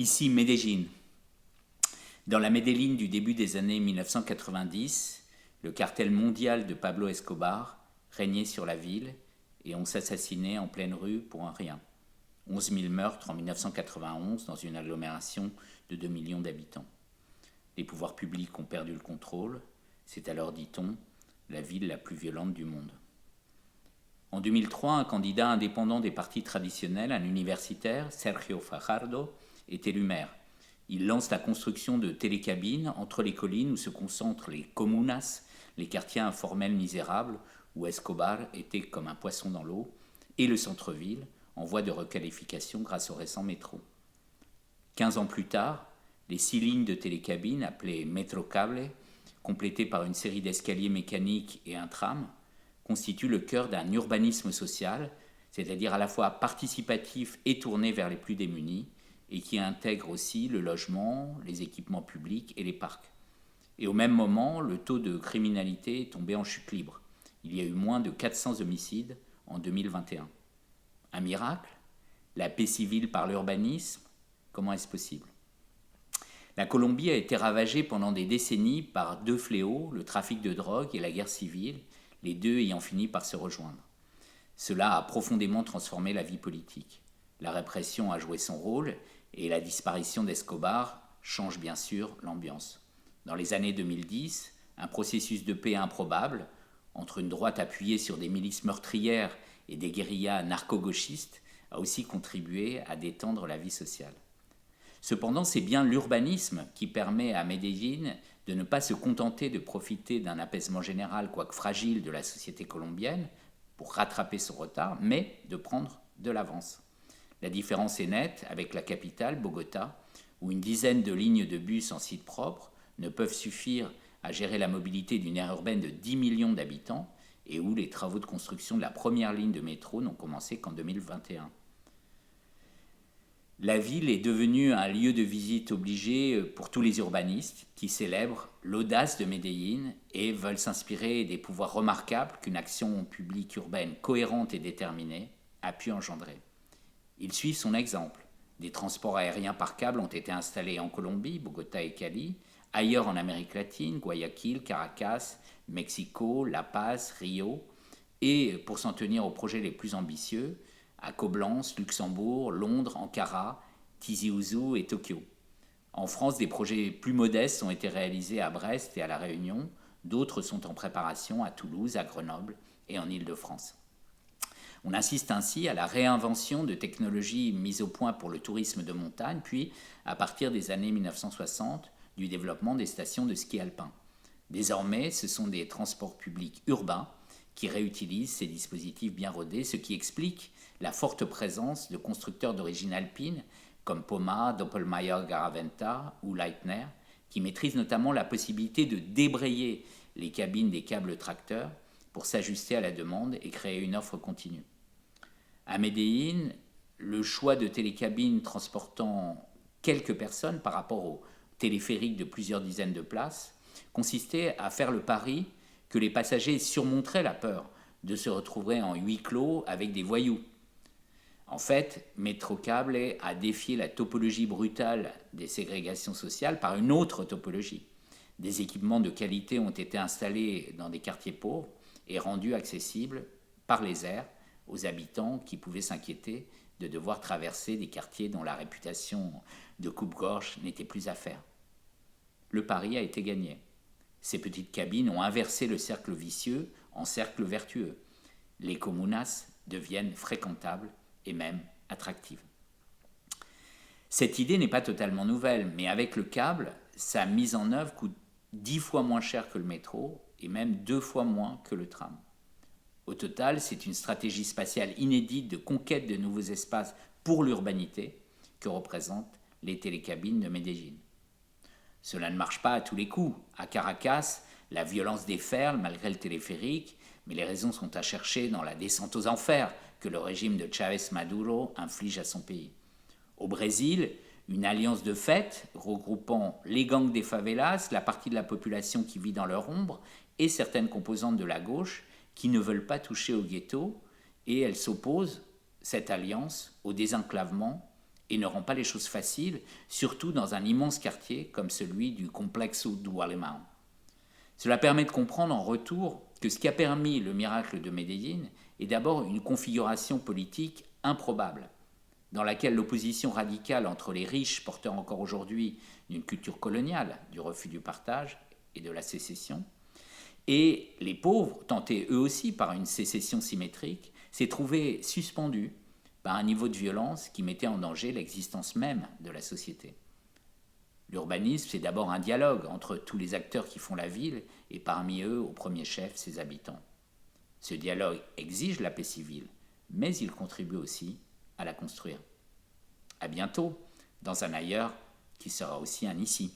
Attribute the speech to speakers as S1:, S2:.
S1: Ici Medellín. Dans la Medellín du début des années 1990, le cartel mondial de Pablo Escobar régnait sur la ville et on s'assassinait en pleine rue pour un rien. 11 000 meurtres en 1991 dans une agglomération de 2 millions d'habitants. Les pouvoirs publics ont perdu le contrôle. C'est alors, dit-on, la ville la plus violente du monde. En 2003, un candidat indépendant des partis traditionnels, un universitaire, Sergio Fajardo, est élu maire. Il lance la construction de télécabines entre les collines où se concentrent les comunas, les quartiers informels misérables où Escobar était comme un poisson dans l'eau, et le centre-ville, en voie de requalification grâce au récent métro. 15 ans plus tard, les 6 lignes de télécabines, appelées Metrocable, complétées par une série d'escaliers mécaniques et un tram, constituent le cœur d'un urbanisme social, c'est-à-dire à la fois participatif et tourné vers les plus démunis, et qui intègre aussi le logement, les équipements publics et les parcs. Et au même moment, le taux de criminalité est tombé en chute libre. Il y a eu moins de 400 homicides en 2021. Un miracle ? La paix civile par l'urbanisme ? Comment est-ce possible ? La Colombie a été ravagée pendant des décennies par 2 fléaux, le trafic de drogue et la guerre civile, les 2 ayant fini par se rejoindre. Cela a profondément transformé la vie politique. La répression a joué son rôle et la disparition d'Escobar change bien sûr l'ambiance. Dans les années 2010, un processus de paix improbable, entre une droite appuyée sur des milices meurtrières et des guérillas narco-gauchistes, a aussi contribué à détendre la vie sociale. Cependant, c'est bien l'urbanisme qui permet à Medellín de ne pas se contenter de profiter d'un apaisement général, quoique fragile, de la société colombienne pour rattraper son retard, mais de prendre de l'avance. La différence est nette avec la capitale, Bogota, où une dizaine de lignes de bus en site propre ne peuvent suffire à gérer la mobilité d'une aire urbaine de 10 millions d'habitants et où les travaux de construction de la première ligne de métro n'ont commencé qu'en 2021. La ville est devenue un lieu de visite obligé pour tous les urbanistes qui célèbrent l'audace de Medellín et veulent s'inspirer des pouvoirs remarquables qu'une action publique urbaine cohérente et déterminée a pu engendrer. Ils suivent son exemple. Des transports aériens par câble ont été installés en Colombie, Bogota et Cali, ailleurs en Amérique latine, Guayaquil, Caracas, Mexico, La Paz, Rio, et pour s'en tenir aux projets les plus ambitieux, à Coblence, Luxembourg, Londres, Ankara, Tizi Ouzou et Tokyo. En France, des projets plus modestes ont été réalisés à Brest et à La Réunion, d'autres sont en préparation à Toulouse, à Grenoble et en Île-de-France. On assiste ainsi à la réinvention de technologies mises au point pour le tourisme de montagne, puis, à partir des années 1960, du développement des stations de ski alpin. Désormais, ce sont des transports publics urbains qui réutilisent ces dispositifs bien rodés, ce qui explique la forte présence de constructeurs d'origine alpine comme Poma, Doppelmayr-Garaventa ou Leitner, qui maîtrisent notamment la possibilité de débrayer les cabines des câbles tracteurs pour s'ajuster à la demande et créer une offre continue. À Medellín, le choix de télécabines transportant quelques personnes par rapport au téléphérique de plusieurs dizaines de places consistait à faire le pari que les passagers surmonteraient la peur de se retrouver en huis clos avec des voyous. En fait, Metrocable a défié la topologie brutale des ségrégations sociales par une autre topologie. Des équipements de qualité ont été installés dans des quartiers pauvres et rendus accessibles par les airs aux habitants qui pouvaient s'inquiéter de devoir traverser des quartiers dont la réputation de coupe-gorge n'était plus à faire. Le pari a été gagné. Ces petites cabines ont inversé le cercle vicieux en cercle vertueux. Les comunas deviennent fréquentables et même attractives. Cette idée n'est pas totalement nouvelle, mais avec le câble, sa mise en œuvre coûte 10 fois moins cher que le métro et même 2 fois moins que le tram. Au total, c'est une stratégie spatiale inédite de conquête de nouveaux espaces pour l'urbanité que représentent les télécabines de Medellín. Cela ne marche pas à tous les coups. À Caracas, la violence déferle malgré le téléphérique, mais les raisons sont à chercher dans la descente aux enfers que le régime de Chavez Maduro inflige à son pays. Au Brésil, une alliance de fait regroupant les gangs des favelas, la partie de la population qui vit dans leur ombre et certaines composantes de la gauche qui ne veulent pas toucher au ghetto, et elle s'oppose, cette alliance, au désenclavement et ne rend pas les choses faciles, surtout dans un immense quartier comme celui du Complexo do Alemão. Cela permet de comprendre en retour que ce qui a permis le miracle de Medellín est d'abord une configuration politique improbable, dans laquelle l'opposition radicale entre les riches, porteurs encore aujourd'hui d'une culture coloniale, du refus du partage et de la sécession, et les pauvres, tentés eux aussi par une sécession symétrique, s'est trouvée suspendue par un niveau de violence qui mettait en danger l'existence même de la société. L'urbanisme, c'est d'abord un dialogue entre tous les acteurs qui font la ville et parmi eux, au premier chef, ses habitants. Ce dialogue exige la paix civile, mais il contribue aussi à la construire. À bientôt, dans un ailleurs qui sera aussi un ici.